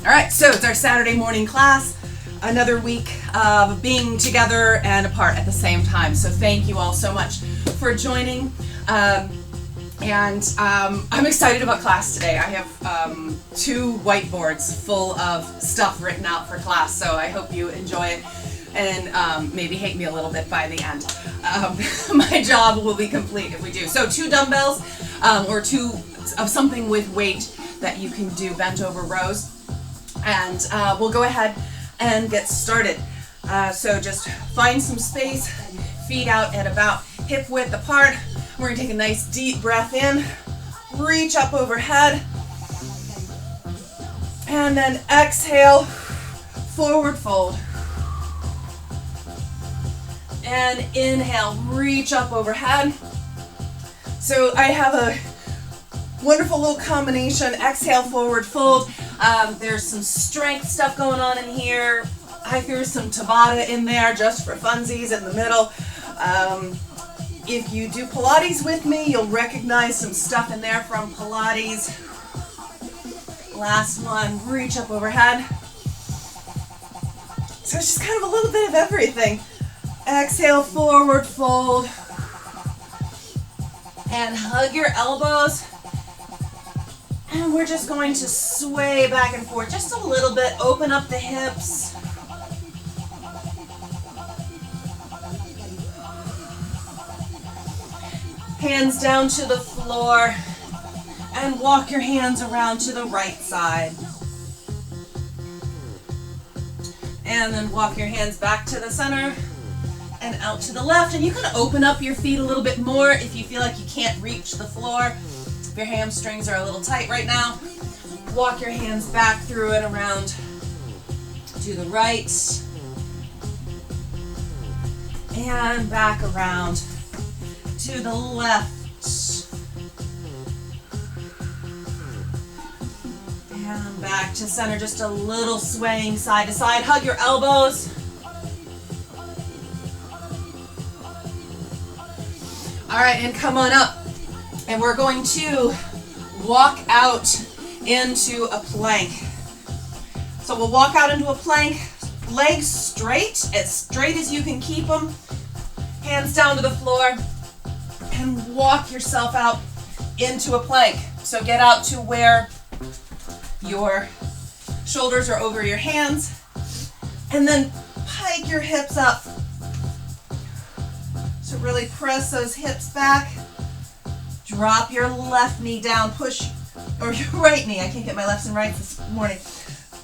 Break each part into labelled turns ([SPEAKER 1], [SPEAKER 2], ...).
[SPEAKER 1] All right, so it's our Saturday morning class, another week of being together and apart at the same time. So thank you all so much for joining. I'm excited about class today. I have 2 whiteboards full of stuff written out for class, so I hope you enjoy it and maybe hate me a little bit by the end. My job will be complete if we do. So 2 dumbbells or 2 of something with weight that you can do bent over rows. And we'll go ahead and get started. So just find some space, feet out at about hip width apart. We're gonna take a nice deep breath in, reach up overhead, and then exhale, forward fold. And inhale, reach up overhead. So I have a wonderful little combination, exhale, forward fold. There's some strength stuff going on in here. I threw some tabata in there just for funsies in the middle. If you do Pilates with me, you'll recognize some stuff in there from Pilates. Last one, reach up overhead. So it's just kind of a little bit of everything. Exhale, forward fold. And hug your elbows. And we're just going to sway back and forth just a little bit. Open up the hips. Hands down to the floor. And walk your hands around to the right side. And then walk your hands back to the center and out to the left. And you can open up your feet a little bit more if you feel like you can't reach the floor. If your hamstrings are a little tight right now, walk your hands back through and around to the right and back around to the left and back to center. Just a little swaying side to side. Hug your elbows. All right, and come on up. And we're going to walk out into a plank. So we'll walk out into a plank, legs straight as you can keep them, hands down to the floor, and walk yourself out into a plank. So get out to where your shoulders are over your hands, and then pike your hips up. So really press those hips back. Drop your left knee down, or your right knee. I can't get my lefts and rights this morning.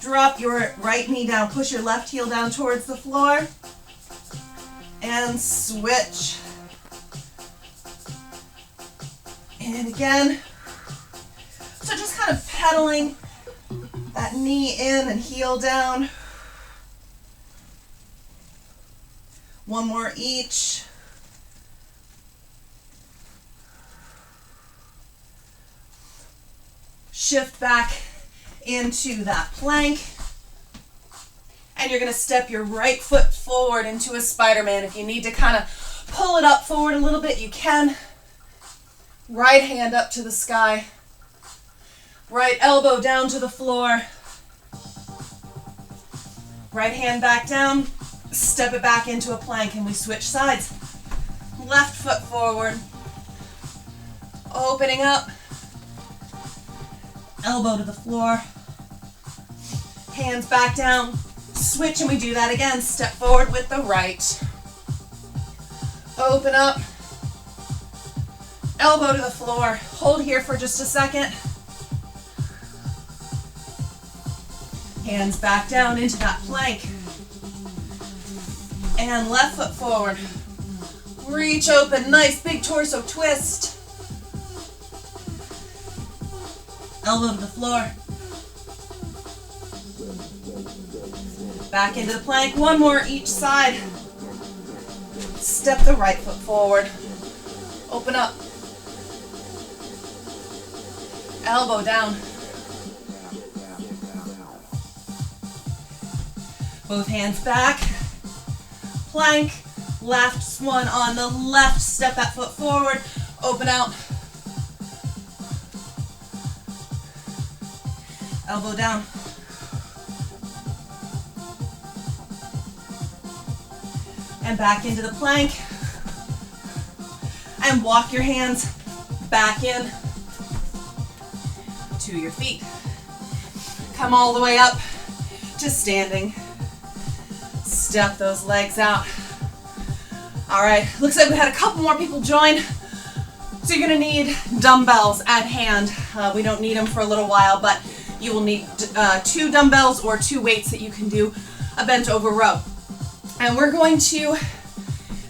[SPEAKER 1] Drop your right knee down, push your left heel down towards the floor, and switch. And again. So just kind of pedaling that knee in and heel down. One more each. Shift back into that plank. And you're going to step your right foot forward into a Spider-Man. If you need to kind of pull it up forward a little bit, you can. Right hand up to the sky. Right elbow down to the floor. Right hand back down. Step it back into a plank and we switch sides. Left foot forward. Opening up. Elbow to the floor, hands back down, switch, and we do that again. Step forward with the right, open up, elbow to the floor, hold here for just a second, hands back down into that plank, and left foot forward, reach open, nice big torso twist. Elbow to the floor. Back into the plank. One more each side. Step the right foot forward. Open up. Elbow down. Both hands back. Plank. Left one on the left. Step that foot forward. Open out. Elbow down. and back into the plank. And walk your hands back in to your feet. Come all the way up to standing. Step those legs out. All right, looks like we had a couple more people join. So you're gonna need dumbbells at hand. We don't need them for a little while, but you will need 2 dumbbells or 2 weights that you can do a bent over row. And we're going to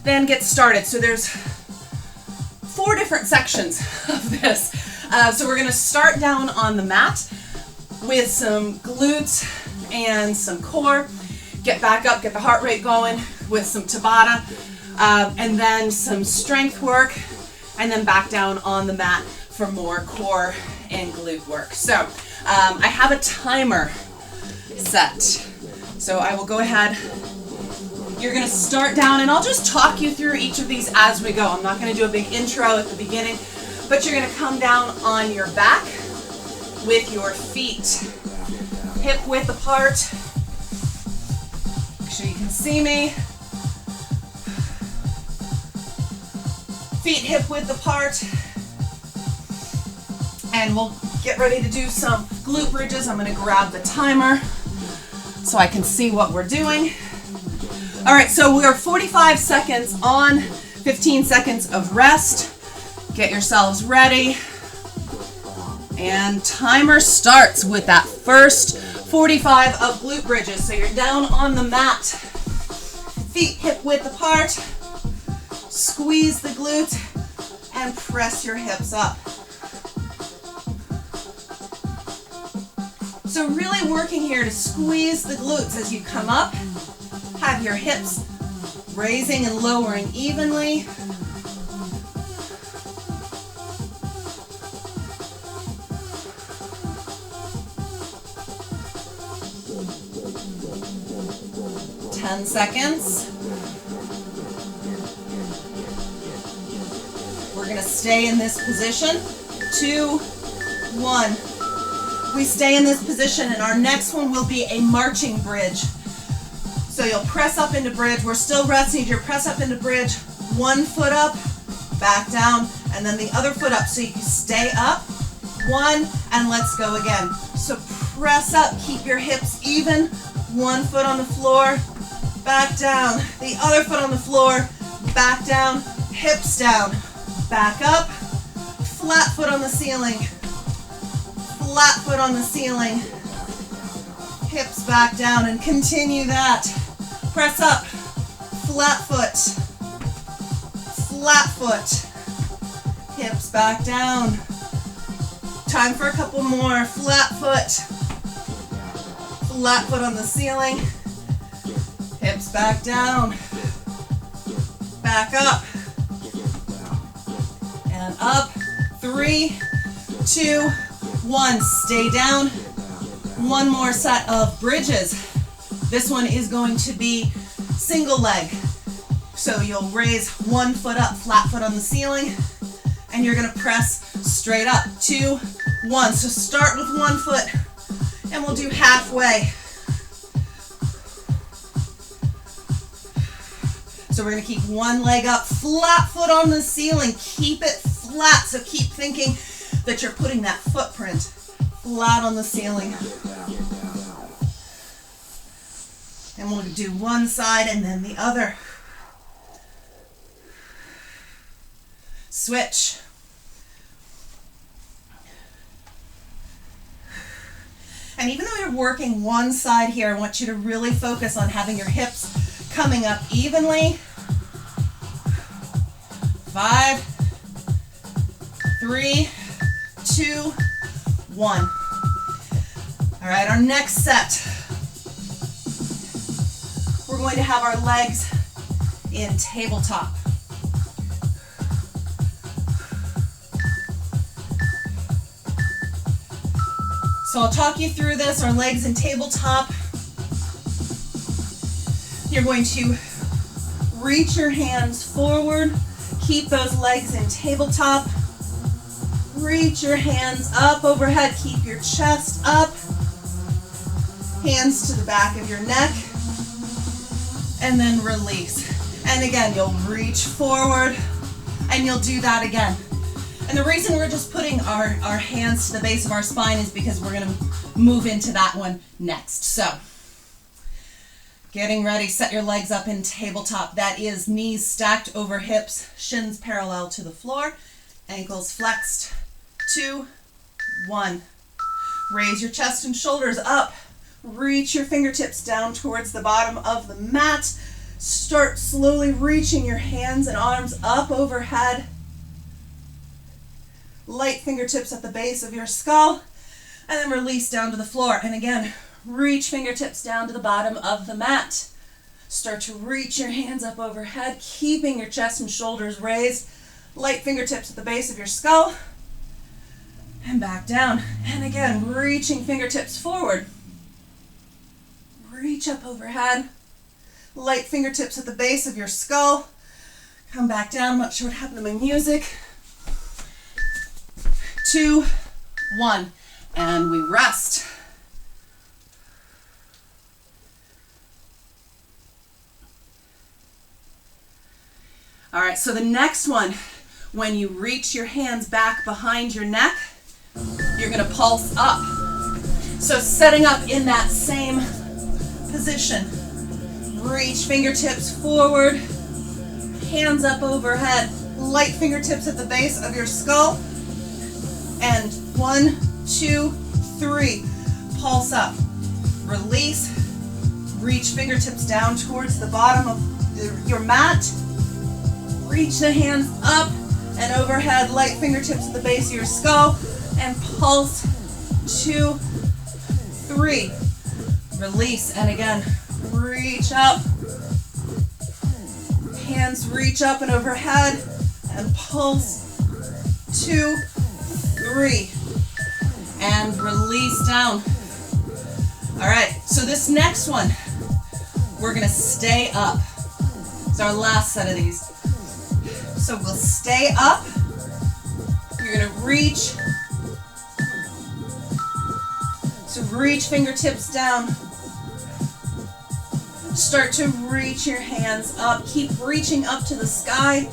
[SPEAKER 1] then get started. So there's 4 different sections of this. So we're gonna start down on the mat with some glutes and some core. Get back up, get the heart rate going with some tabata, and then some strength work, and then back down on the mat for more core and glute work. So I have a timer set. So I will go ahead. You're gonna start down, and I'll just talk you through each of these as we go. I'm not gonna do a big intro at the beginning, but you're gonna come down on your back with your feet hip width apart. Make sure you can see me. Feet hip width apart. And we'll get ready to do some glute bridges. I'm gonna grab the timer so I can see what we're doing. All right, so we are 45 seconds on, 15 seconds of rest. Get yourselves ready. And timer starts with that first 45 of glute bridges. So you're down on the mat, feet hip width apart, squeeze the glutes, and press your hips up. So really working here to squeeze the glutes as you come up. Have your hips raising and lowering evenly. Ten seconds. We're going to stay in this position. 2, 1. We stay in this position, and our next one will be a marching bridge. So you'll press up into bridge. We're still resting. You'll press up into bridge. 1 foot up, back down, and then the other foot up. So you can stay up. 1, and let's go again. So press up. Keep your hips even. 1 foot on the floor, back down. The other foot on the floor, back down. Hips down. Back up. Flat foot on the ceiling. Flat foot on the ceiling. Hips back down, and continue that. Press up, flat foot, hips back down. Time for a couple more. Flat foot on the ceiling, hips back down, back up, and up. 3, 2, 1, stay down. 1 more set of bridges. This one is going to be single leg. So you'll raise 1 foot up, flat foot on the ceiling, and you're gonna press straight up. 2, 1. So start with 1 foot, and we'll do halfway. So we're gonna keep 1 leg up, flat foot on the ceiling. Keep it flat, so keep thinking that you're putting that footprint flat on the ceiling. And we'll do one side and then the other. Switch. And even though you're working one side here, I want you to really focus on having your hips coming up evenly. 5, 3, 2, 1. All right, our next set. We're going to have our legs in tabletop. So I'll talk you through this, our legs in tabletop. You're going to reach your hands forward, keep those legs in tabletop. Reach your hands up overhead, keep your chest up. Hands to the back of your neck. And then release. And again, you'll reach forward and you'll do that again. And the reason we're just putting our hands to the base of our spine is because we're gonna move into that one next. So, getting ready, set your legs up in tabletop. That is knees stacked over hips, shins parallel to the floor, ankles flexed. 2, 1. Raise your chest and shoulders up. Reach your fingertips down towards the bottom of the mat. Start slowly reaching your hands and arms up overhead. Light fingertips at the base of your skull. And then release down to the floor. And again, reach fingertips down to the bottom of the mat. Start to reach your hands up overhead, keeping your chest and shoulders raised. Light fingertips at the base of your skull. And back down. And again, reaching fingertips forward. Reach up overhead. Light fingertips at the base of your skull. Come back down. I'm not sure what happened to my music. 2, 1. And we rest. All right, so the next one, when you reach your hands back behind your neck, you're gonna pulse up. So setting up in that same position. Reach fingertips forward, hands up overhead, light fingertips at the base of your skull. And 1, 2, 3, pulse up. Release, reach fingertips down towards the bottom of your mat. Reach the hands up and overhead, light fingertips at the base of your skull, and pulse. 2, 3. Release, and again, reach up. Hands reach up and overhead, and pulse. 2, 3. And release down. All right, so this next one, we're gonna stay up. It's our last set of these. So we'll stay up. You're gonna reach. So reach fingertips down. Start to reach your hands up. Keep reaching up to the sky.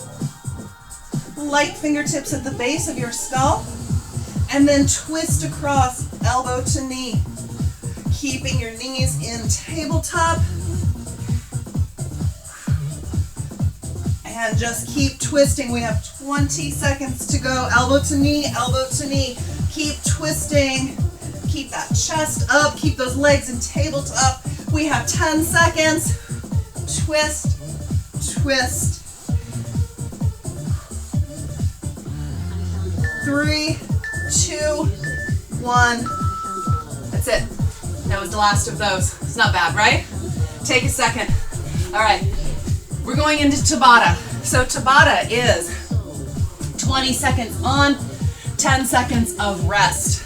[SPEAKER 1] Light fingertips at the base of your skull. And then twist across, elbow to knee. Keeping your knees in tabletop. And just keep twisting. We have 20 seconds to go. Elbow to knee, elbow to knee. Keep twisting. Keep that chest up. Keep those legs in tabletop. We have 10 seconds. Twist, twist. 3, 2, 1. That's it. That was the last of those. It's not bad, right? Take a second. All right. We're going into Tabata. So Tabata is 20 seconds on, 10 seconds of rest.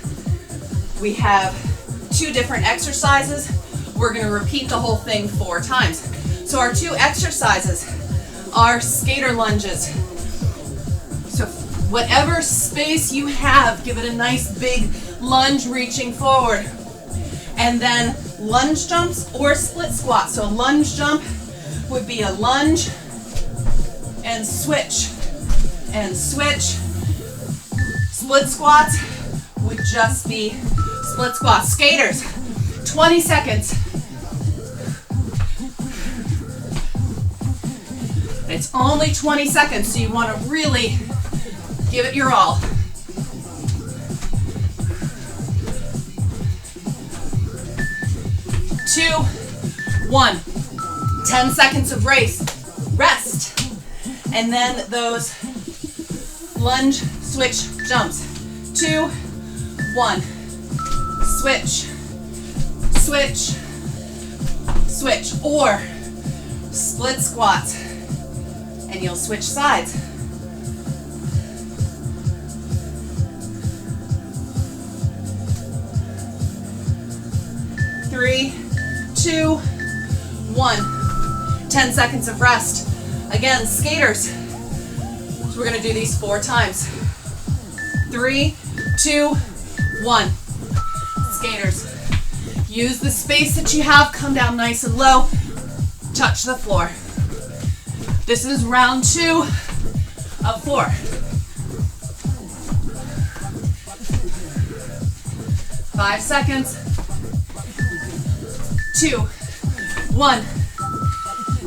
[SPEAKER 1] We have 2 different exercises. We're going to repeat the whole thing 4 times. So our 2 exercises are skater lunges. So whatever space you have, give it a nice big lunge reaching forward. And then lunge jumps or split squats. So a lunge jump would be a lunge and switch and switch. Split squats would just be split squats. Skaters, 20 seconds. It's only 20 seconds, so you want to really give it your all. Two, 1. 10 seconds of rest. And then those lunge, switch, jumps. 2, 1. Switch, switch, switch. Or split squats. And you'll switch sides. Three, 2, 1. 10 seconds of rest. Again, skaters. So we're going to do these 4 times. 3, 2, 1. Skaters. Use the space that you have. Come down nice and low. Touch the floor. This is round 2 of 4. 5 seconds. 2, 1.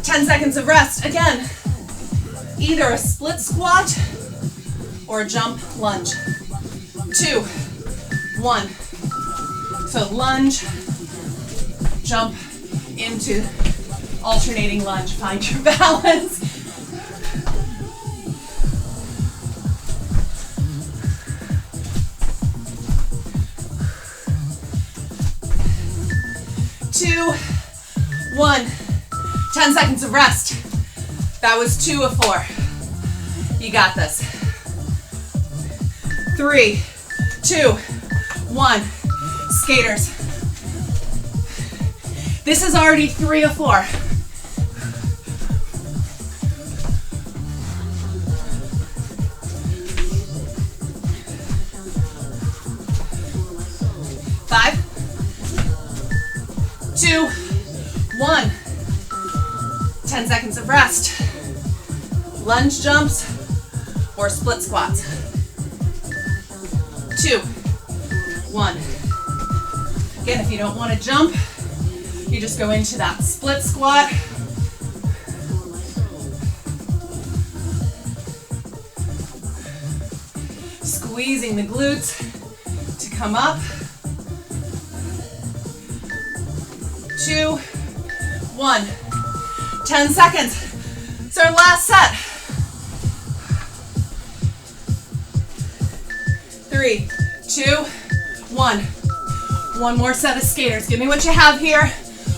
[SPEAKER 1] 10 seconds of rest. Again, either a split squat or a jump lunge. 2, 1. So lunge, jump into alternating lunge. Find your balance. Two, 1. 10 seconds of rest. That was 2 of 4. You got this. 3, 2, 1. Skaters. This is already 3 of 4. 5, 2, 1. 10 seconds of rest. Lunge jumps or split squats. 2, 1. Again, if you don't want to jump, you just go into that split squat. Squeezing the glutes to come up. 2, 1. 10 seconds. It's our last set. 3, 2, 1. One more set of skaters. Give me what you have here.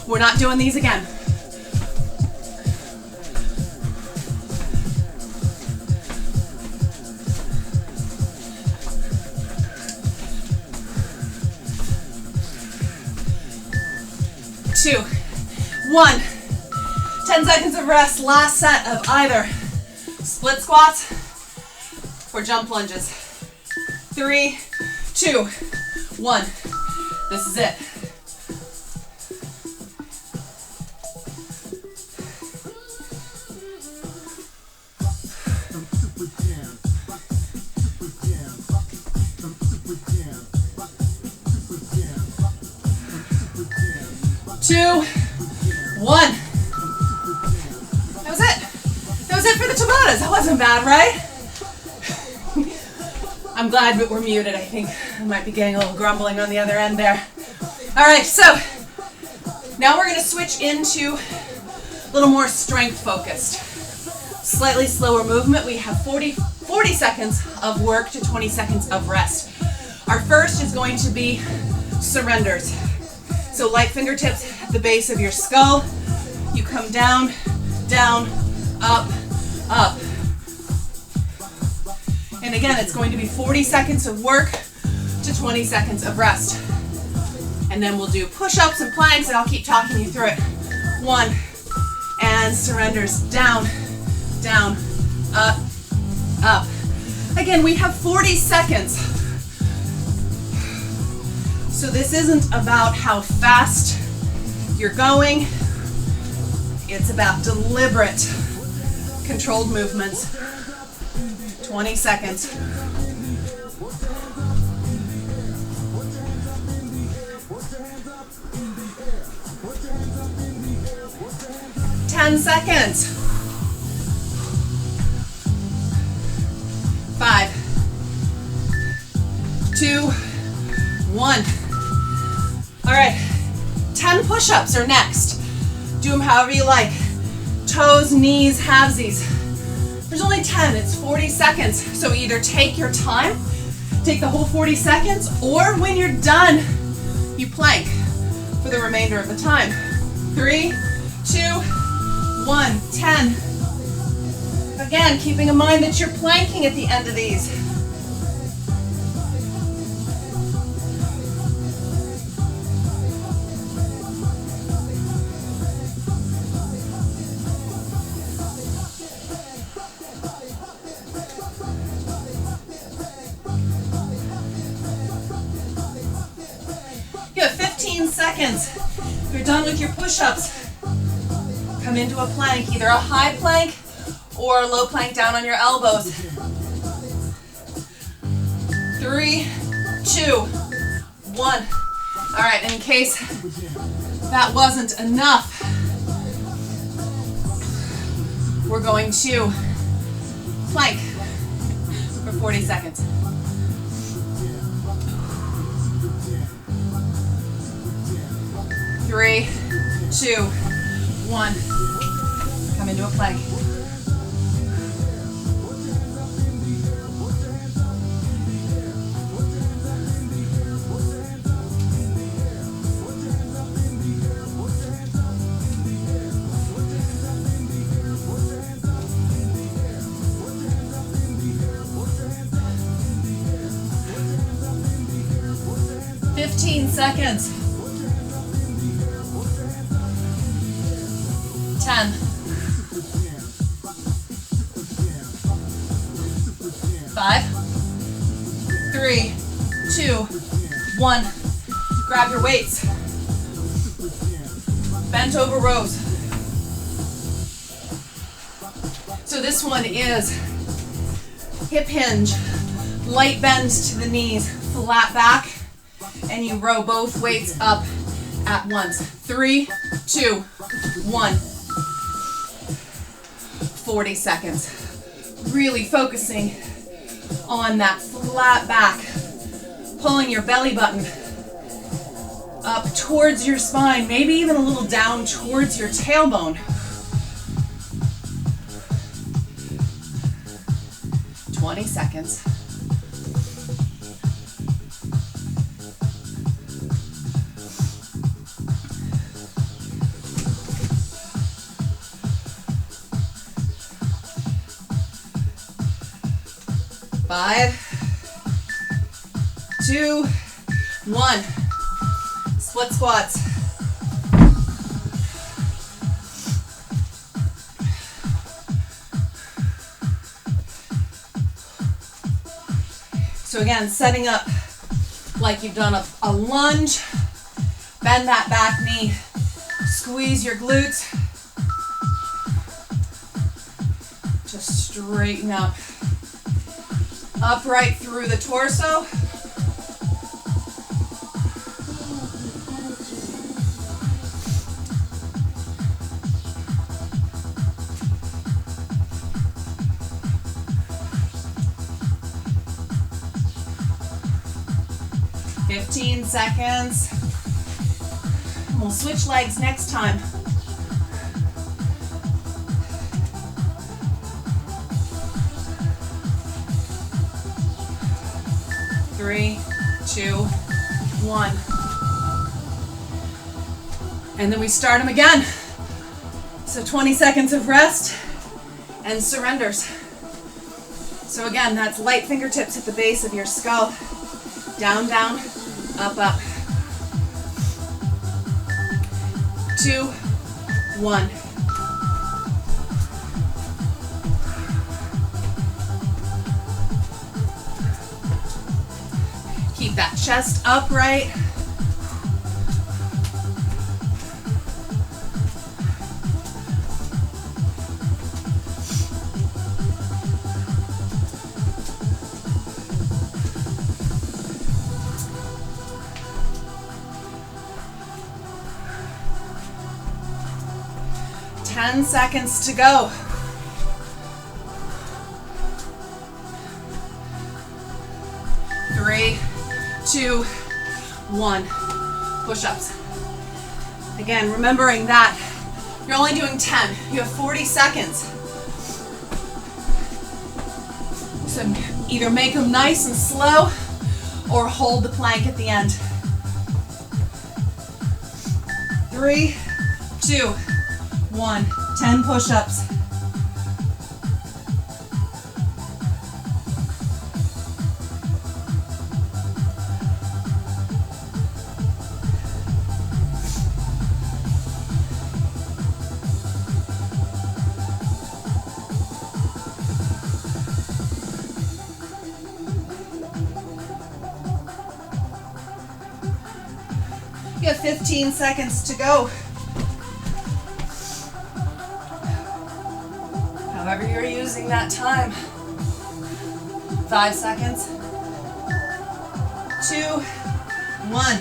[SPEAKER 1] We're not doing these again. Two, 1. 10 seconds of rest. Last set of either split squats or jump lunges. 3, 2, 1. This is it. Two, 1. That was it. That was it for the tabatas. That wasn't bad, right? I'm glad that we're muted. I think I might be getting a little grumbling on the other end there. All right, so now we're going to switch into a little more strength focused. Slightly slower movement. We have 40 seconds of work to 20 seconds of rest. Our first is going to be surrenders. So light fingertips at the base of your skull. You come down, down, up, up. And again, it's going to be 40 seconds of work to 20 seconds of rest. And then we'll do push-ups and planks, and I'll keep talking you through it. 1, and surrenders, down, down, up, up. Again, we have 40 seconds. So this isn't about how fast you're going. It's about deliberate, controlled movements. 20 seconds. Ten seconds. 5, 2, 1. All right, 10 push-ups are next. Do them however you like. Toes, knees, halvesies. There's only 10, it's 40 seconds. So either take your time, take the whole 40 seconds, or when you're done, you plank for the remainder of the time. 3, 2, 1, 10. Again, keeping in mind that you're planking at the end of these. You have 15 seconds. You're done with your push-ups. Come into a plank, either a high plank or low plank down on your elbows. 3, 2, 1. All right, in case that wasn't enough, we're going to plank for 40 seconds. 3, 2, 1. Come into a plank. Seconds. 10. 5, 3, 2, 1. Grab your weights. Bent over rows. So this one is hip hinge, light bend to the knees, flat back, and you row both weights up at once. 3, 2, 1. 40 seconds. Really focusing on that flat back, pulling your belly button up towards your spine, maybe even a little down towards your tailbone. 20 seconds. Five, 2, 1. Split squats. So again, setting up like you've done a lunge. Bend that back knee. Squeeze your glutes. Just straighten up. Upright through the torso. Fifteen seconds. We'll switch legs next time. 3, 2, 1. And then we start them again. So 20 seconds of rest and surrenders. So again, that's light fingertips at the base of your skull. Down, down, up, up. 2, 1. Keep that chest upright. Ten seconds to go. 3, 2, 1. Push-ups. Again, remembering that you're only doing 10. You have 40 seconds. So either make them nice and slow or hold the plank at the end. 3, 2, 1. 10 push-ups. You have 15 seconds to go. However you're using that time. 5 seconds. 2, 1.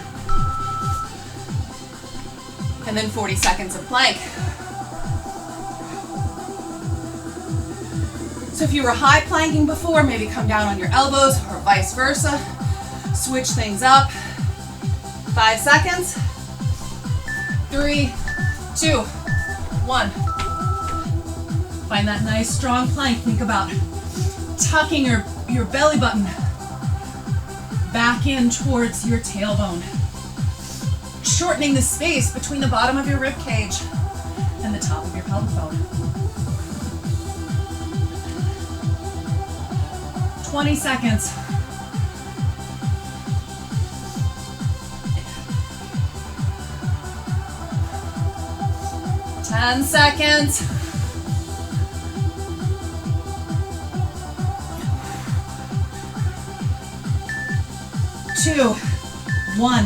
[SPEAKER 1] And then 40 seconds of plank. So if you were high planking before, maybe come down on your elbows or vice versa. Switch things up. 5 seconds. 3, 2, 1. Find that nice strong plank. Think about tucking your belly button back in towards your tailbone. Shortening the space between the bottom of your rib cage and the top of your pelvic bone. 20 seconds. Ten seconds. 2, 1.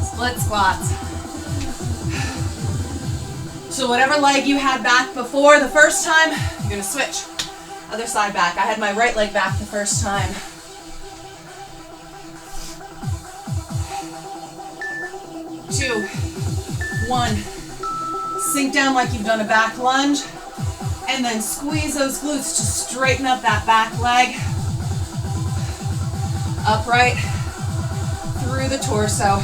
[SPEAKER 1] Split squats. So whatever leg you had back before the first time, you're gonna switch. Other side back. I had my right leg back the first time. 2, 1. Sink down like you've done a back lunge, and then squeeze those glutes to straighten up that back leg. Upright through the torso.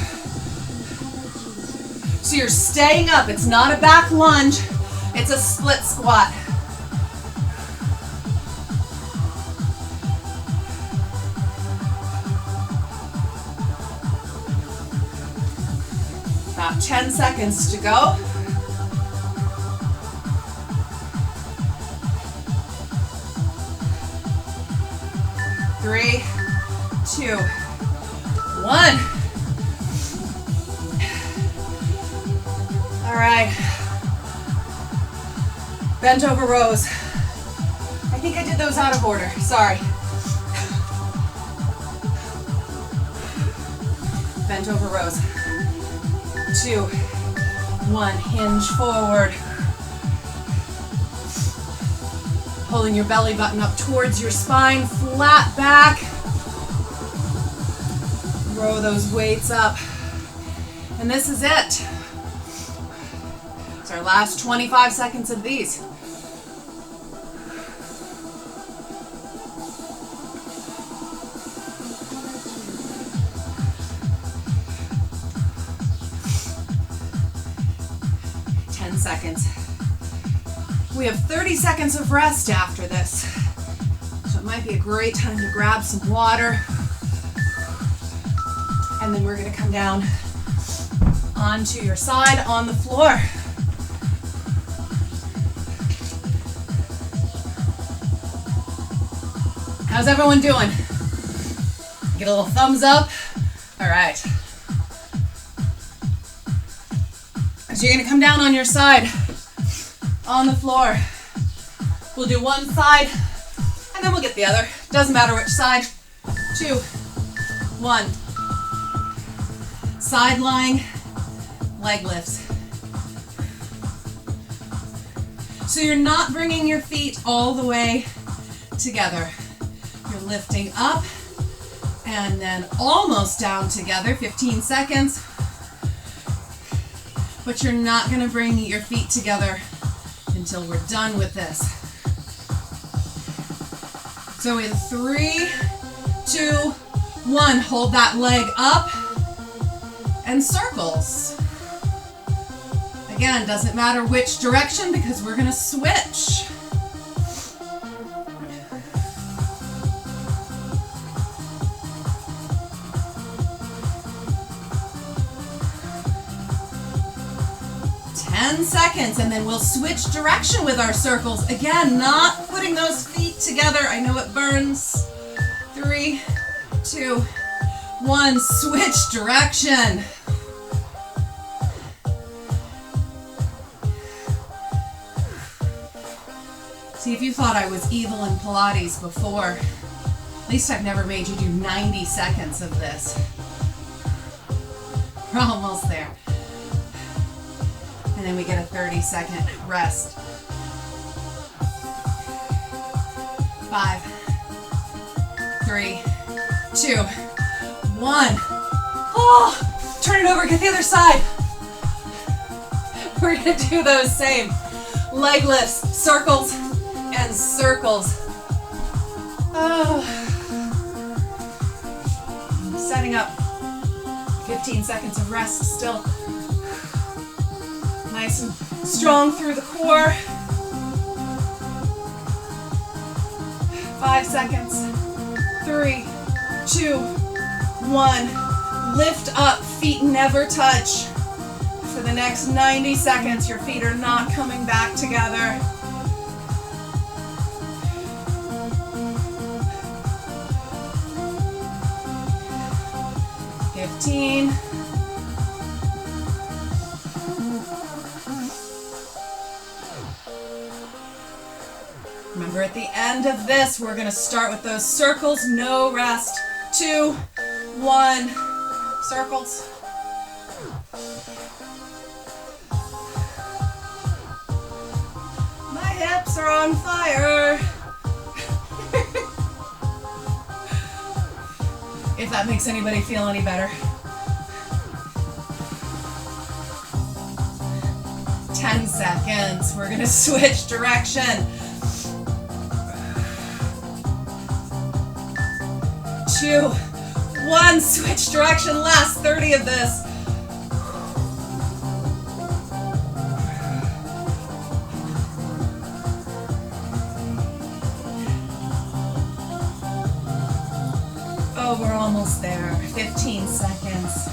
[SPEAKER 1] So you're staying up. It's not a back lunge. It's a split squat. About 10 seconds to go. Three, 2, 1. All right. Bent over rows. I think I did those out of order. Sorry. Bent over rows. 2, 1. Hinge forward. Pulling your belly button up towards your spine, flat back. Row those weights up. And this is it. It's our last 25 seconds of these. Seconds. We have 30 seconds of rest after this. So it might be a great time to grab some water. And then we're going to come down onto your side on the floor. How's everyone doing? Get a little thumbs up. All right. So you're going to come down on your side on the floor. We'll do one side and then we'll get the other. Doesn't matter which side. 2, 1. Side lying, leg lifts. So you're not bringing your feet all the way together. You're lifting up and then almost down together, 15 seconds. But you're not going to bring your feet together until we're done with this. So in 3, 2, 1, hold that leg up and circles. Again, doesn't matter which direction because we're going to switch. Seconds, and then we'll switch direction with our circles. Again, not putting those feet together. I know it burns. 3, 2, 1, switch direction. See, if you thought I was evil in Pilates before, at least I've never made you do 90 seconds of this. We're almost there. And then we get a 30-second rest. 5, 3, 2, 1. Oh, turn it over, get the other side. We're gonna do those same leg lifts, circles and circles. Oh. Setting up 15 seconds of rest still. Nice and strong through the core. 5 seconds. 3, 2, 1. Lift up, feet never touch. For the next 90 seconds, your feet are not coming back together. 15. Remember, at the end of this, we're going to start with those circles, no rest. 2, 1, circles. My hips are on fire. If that makes anybody feel any better. 10 seconds. We're going to switch direction. 2, 1, switch direction. Last 30 of this. Oh, we're almost there. 15 seconds.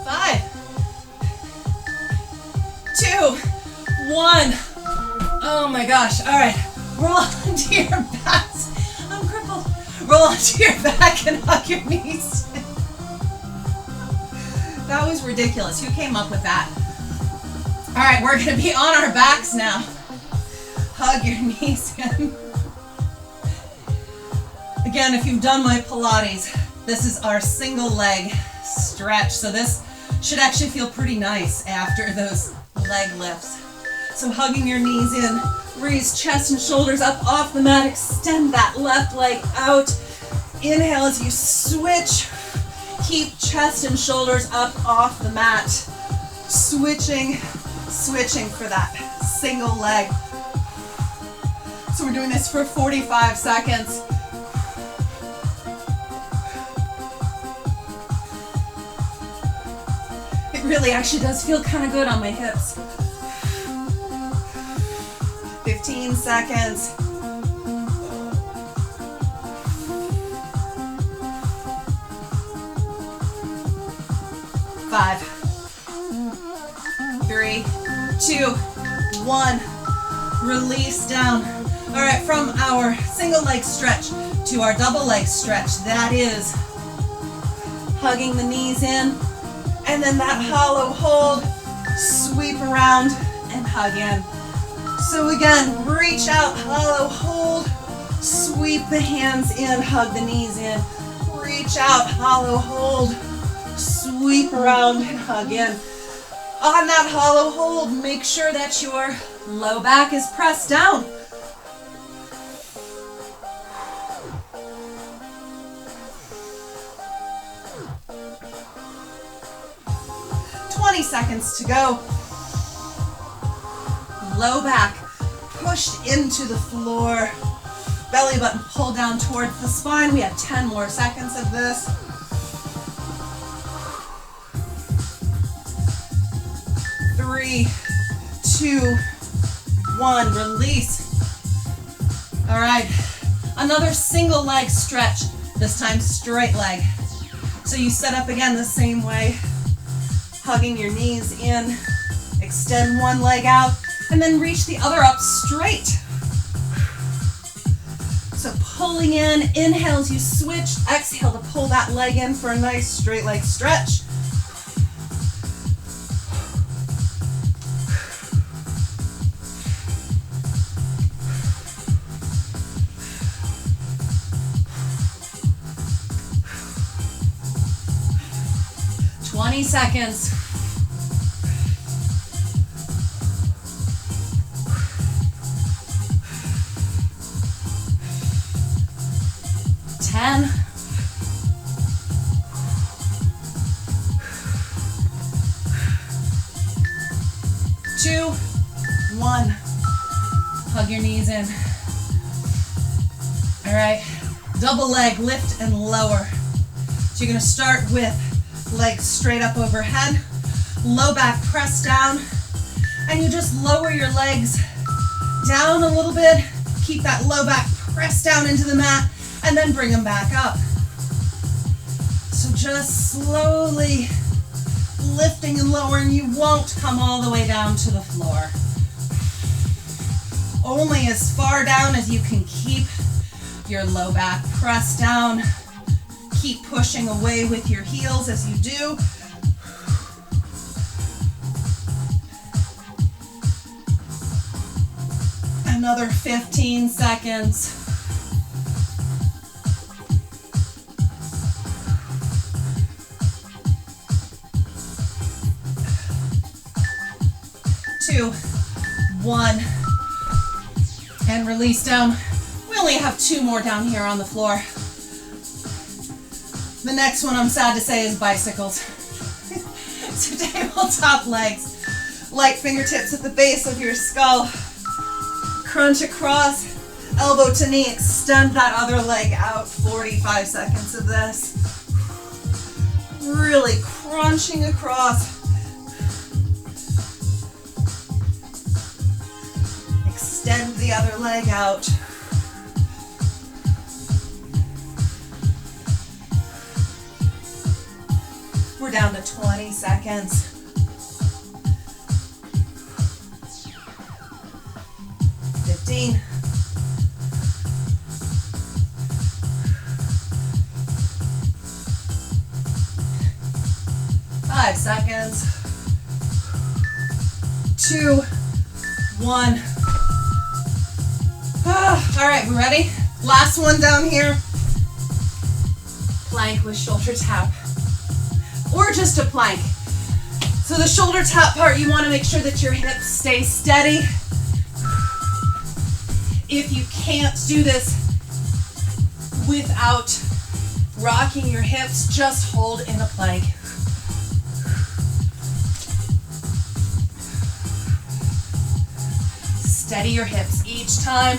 [SPEAKER 1] 5, 2, 1. Oh my gosh. All right. Roll onto your backs. I'm crippled. Roll onto your back and hug your knees. That was ridiculous. Who came up with that? All right, we're going to be on our backs now. Hug your knees in. Again, if you've done my Pilates, this is our single leg stretch. So this should actually feel pretty nice after those leg lifts. So hugging your knees in, raise chest and shoulders up off the mat, extend that left leg out. Inhale as you switch. Keep chest and shoulders up off the mat. Switching for that single leg. So we're doing this for 45 seconds. It really actually does feel kind of good on my hips. 15 seconds. 5, 3, 2, 1. Release down. All right, from our single leg stretch to our double leg stretch, that is hugging the knees in, and then that hollow hold, sweep around and hug in. So again, reach out, hollow hold, sweep the hands in, hug the knees in, reach out, hollow hold, sweep around and hug in. On that hollow hold, make sure that your low back is pressed down. Seconds to go. Low back pushed into the floor. Belly button pulled down towards the spine. We have 10 more seconds of this. 3, 2, 1. Release. All right. Another single leg stretch. This time straight leg. So you set up again the same way. Hugging your knees in, extend one leg out, and then reach the other up straight. So pulling in, inhale as you switch, exhale to pull that leg in for a nice straight leg stretch. 20 seconds. 10. 2, 1. Hug your knees in. All right, double leg, lift and lower. So you're gonna start with legs straight up overhead, low back press down, and you just lower your legs down a little bit, keep that low back press down into the mat, and then bring them back up. So just slowly lifting and lowering. You won't come all the way down to the floor. Only as far down as you can keep your low back pressed down. Keep pushing away with your heels as you do. Another 15 seconds. Two, one, and release down. We only have 2 more down here on the floor. The next one, I'm sad to say, is bicycles. So tabletop legs. Light fingertips at the base of your skull. Crunch across, elbow to knee. Extend that other leg out. 45 seconds of this. Really crunching across. Extend the other leg out. We're down to 20 seconds. 15. 5 seconds. 2, 1. All right, we ready? Last one down here. Plank with shoulder tap. Or just a plank. So the shoulder tap part, you want to make sure that your hips stay steady. If you can't do this without rocking your hips, just hold in a plank. Steady your hips each time.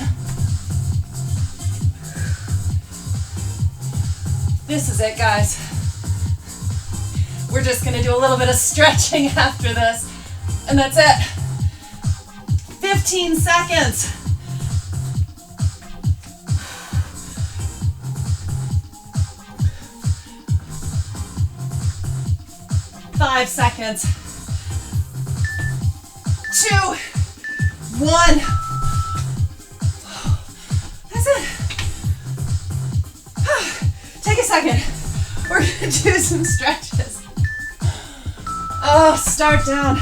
[SPEAKER 1] This is it, guys. We're just gonna do a little bit of stretching after this, and that's it. 15 seconds. 5 seconds. 2, 1. That's it. Take a second. We're gonna do some stretches. Oh, start down.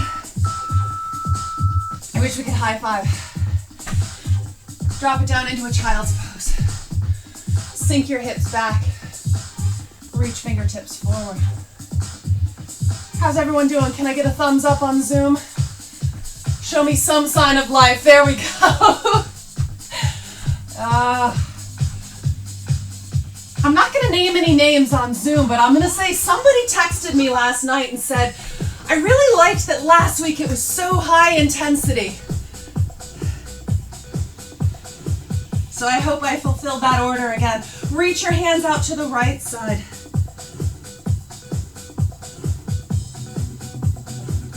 [SPEAKER 1] I wish we could high five. Drop it down into a child's pose. Sink your hips back. Reach fingertips forward. How's everyone doing? Can I get a thumbs up on Zoom? Show me some sign of life. There we go. I'm not going to name any names on Zoom, but I'm going to say somebody texted me last night and said, I really liked that last week it was so high intensity. So I hope I fulfilled that order again. Reach your hands out to the right side.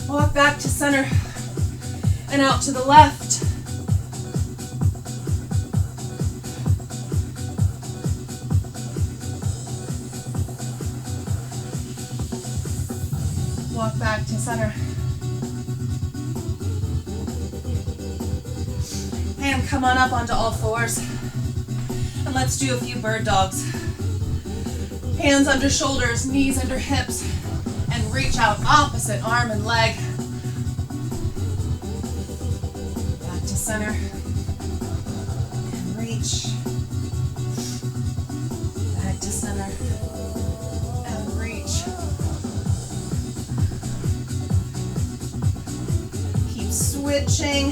[SPEAKER 1] Walk back to center and out to the left. Walk back to center. And come on up onto all fours. And let's do a few bird dogs. Hands under shoulders, knees under hips, and reach out opposite arm and leg. Back to center. And reach. Back to center. And reach. switching.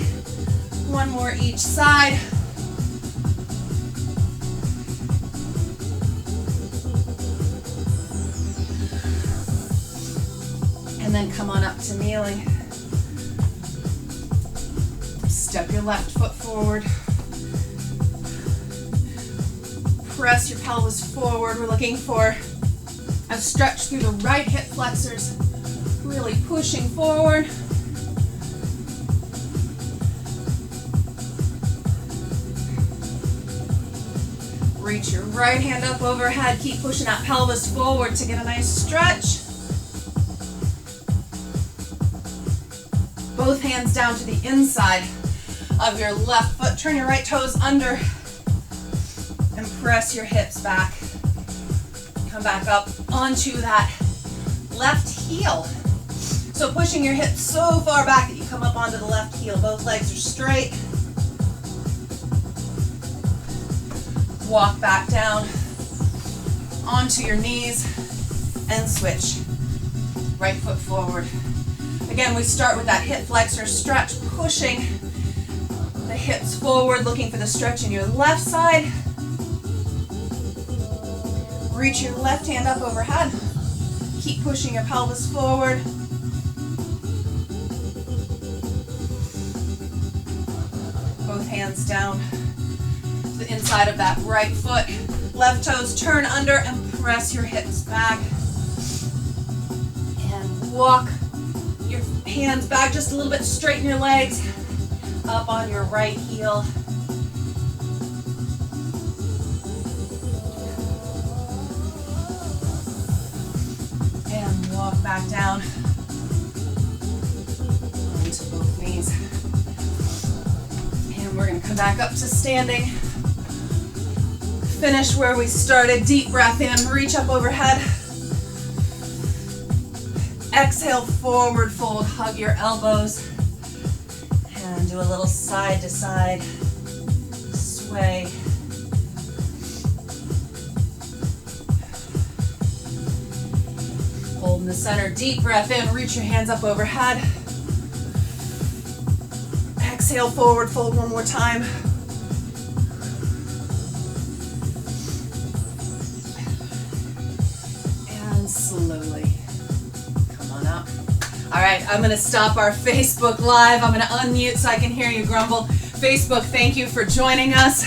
[SPEAKER 1] One more each side. And then come on up to kneeling. Step your left foot forward. Press your pelvis forward. We're looking for a stretch through the right hip flexors. Really pushing forward. Reach your right hand up overhead. Keep pushing that pelvis forward to get a nice stretch. Both hands down to the inside of your left foot. Turn your right toes under and press your hips back. Come back up onto that left heel. So pushing your hips so far back that you come up onto the left heel. Both legs are straight. Walk back down onto your knees and switch. Right foot forward. Again, we start with that hip flexor stretch, pushing the hips forward, looking for the stretch in your left side. Reach your left hand up overhead. Keep pushing your pelvis forward. Both hands down to the inside of that right foot. Left toes turn under and press your hips back. And walk your hands back just a little bit, straighten your legs up on your right heel. And walk back down onto both knees. And we're going to come back up to standing. Finish where we started. Deep breath in, reach up overhead. Exhale, forward fold, hug your elbows, and do a little side to side sway. Hold in the center, deep breath in, reach your hands up overhead. Exhale, forward fold one more time. And slowly. All right, I'm gonna stop our Facebook Live. I'm gonna unmute so I can hear you grumble. Facebook, thank you for joining us.